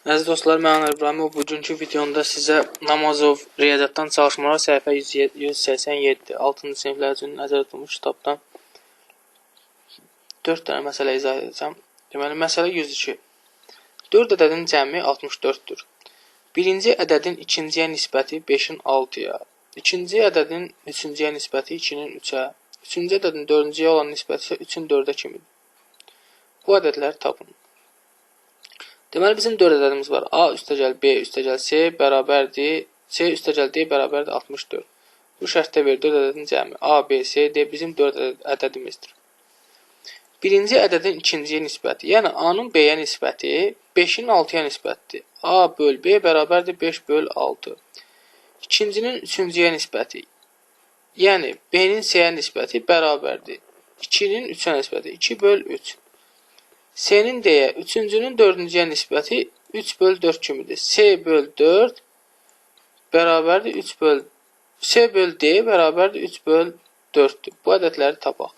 Əziz dostlar, mən Anar İbrahimov. Bugünkü videomda sizə Namazov Riyaziyyatdan çalışmalar səhifə 187 6-cı siniflər üçün nəzərdə tutulmuş kitabdan 4 dənə məsələ izah edəcəm. Deməli, məsələ 102. 4 ədədin cəmi 64-dür. Birinci ədədin ikinciyə nisbəti 5-in 6-ya, ikinci ədədin üçüncüyə nisbəti 2-nin 3-ə, üçüncü ədədin dördüncüyə olan nisbəti isə 3-ün 4-ə kimidir. Bu ədədləri tapın. Deməli, bizim 4 ədədimiz var. A üstəgəl B üstəgəl C bərabərdir. C üstəgəl D bərabərdir 64. Bu şərtdə verir 4 ədədin cəmi. A, B, C, D bizim 4 ədədimizdir. Birinci ədədin ikinciyə nisbəti. Yəni, A-nın B-yə nisbəti 5-in 6-ya nisbətdir. A böl B bərabərdir 5 böl 6. İkincinin üçüncüyə nisbəti. Yəni, B-nin C-yə nisbəti bərabərdir 2-nin 3-ə nisbəti. 2 böl 3. C-nin D-yə, üçüncünün dördüncüyə nisbəti 3 böl 4 kimidir. C böl 4 bərabərdir 3 böl C böl D bərabərdir 3 böl 4'dür. Bu ədədləri tapaq.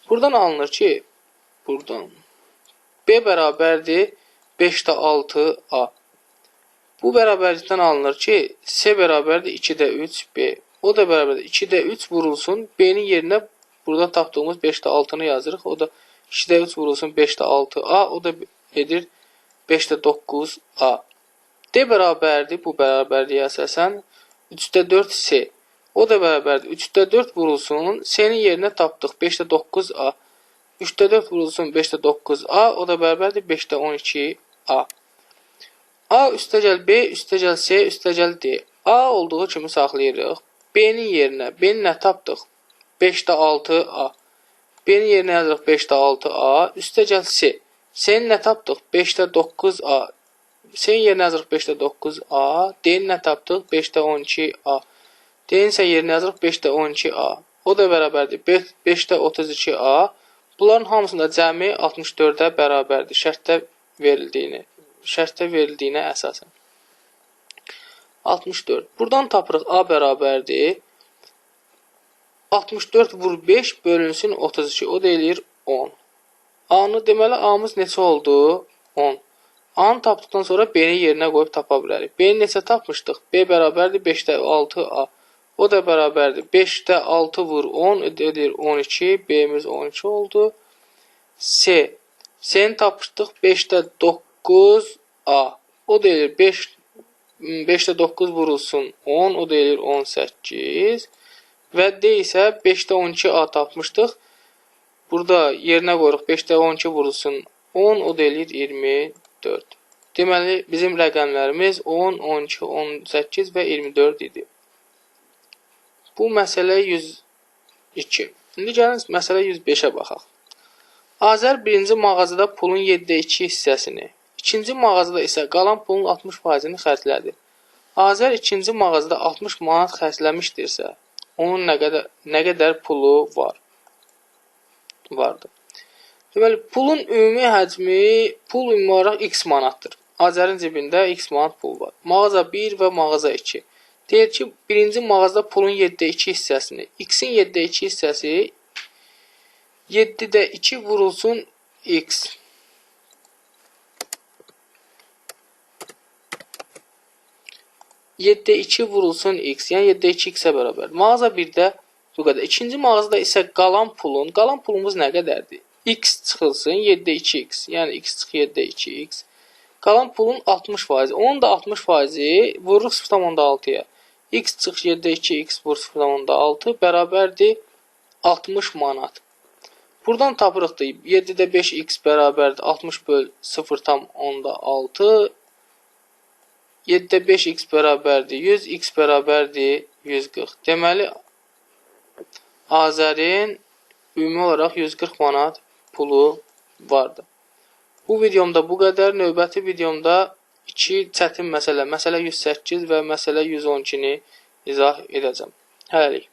Buradan alınır ki, buradan B bərabərdir 5'də 6A. Bu bərabərlikdən alınır ki, C bərabərdir 2'də 3B. O da bərabərdir 2'də 3 vurulsun. B-nin yerinə burada tapdığımız 5'də 6'nı yazırıq. O da 2'də 3 vurulsun 5'də 6A. O da edir 5'də 9A. D bərabərdir bu bərabərliyə əsasən 3'də 4C. O da bərabərdir 3'də 4 vurulsun. C-nin yerinə tapdıq 5'də 9A. 3'də 4 vurulsun 5'də 9A. O da bərabərdir 5'də 12A. A üstəgəl B üstəgəl C üstəgəl D. A olduğu kimi saxlayırıq. B-nin yerinə nə tapdıq? 5'də 6A. B-nin yerinə yazırıq 5'də 6A. Üstəgəl C. C-nin nə tapdıq? 5'də 9A. C-nin yerinə yazırıq 5'də 9A. D-nin nə tapdıq? 5'də 12A. D-nin isə yerinə yazırıq 5'də 12A. O da bərabərdir 5'də 32A. Bunların hamısında cəmi 64'ə bərabərdir. Şərtdə verildiyinə əsasən. 64. Buradan tapırıq A bərabərdir 64 vur 5 bölünsün 32. O da eləyir 10. A-nı deməli A-mız neçə oldu? 10. A-nı tapdıqdan sonra B-ni yerinə qoyub tapa bilərik. B-ni neçə tapmışdıq? B bərabərdir 5'də 6A. O da bərabərdir 5'də 6 vur 10 edir 12. B-miz 12 oldu. C. C-ni tapmışdıq 5'də 9A. O da eləyir 5'də 9 vurulsun 10. O da eləyir 18. Və D isə 5'də 12A tapmışdıq. Burada yerinə qoyuruq 5'də 12 vurulsun 10. O da eləyir 24. Deməli, bizim rəqəmlərimiz 10, 12, 18 və 24 idi. Bu məsələ 102. İndi gəlin məsələ 105'ə baxaq. Azər birinci mağazada pulun 7'də 2 hissəsini, ikinci mağazada isə qalan pulun 60%'ni xərclədi. Azər ikinci mağazada 60 manat xərcləmişdirsə, onun nə qədər pulu vardı. Deməli, pulun ümumi həcmi, pul ümumi olaraq x manatdır. Azərin cibində x manat pul var. Mağaza 1 və mağaza 2. Deyir ki, birinci mağazada pulun 7'də 2 hissəsini, x-in 7'də 2 hissəsi 7'də 2 vurulsun x. Yeddə 2 vurulsun x. Yəni 7'də 2 x-ə bərabər. Mağaza 1'də bu qədər. İkinci mağazada isə qalan pulumuz nə qədərdir? X çıxılsın 7'də 2x. Yəni x çıx 7'də 2x. Qalan pulun 60%. Onun da 60%-i vururuq 0,6-ya. X çıx 7'də 2x vur 0,6 bərabərdir 60 manat. Buradan tapırıq da 7'də 5x bərabərdir 60 böl 0,6. 7'də 5x bərabərdir 100, x bərabərdir 140. Deməli, Azərin ümumi olaraq 140 manat pulu vardı. Bu videomda bu qədər. Növbəti videomda 2 çətin məsələ 108 və məsələ 112-ni izah edəcəm. Hələlik.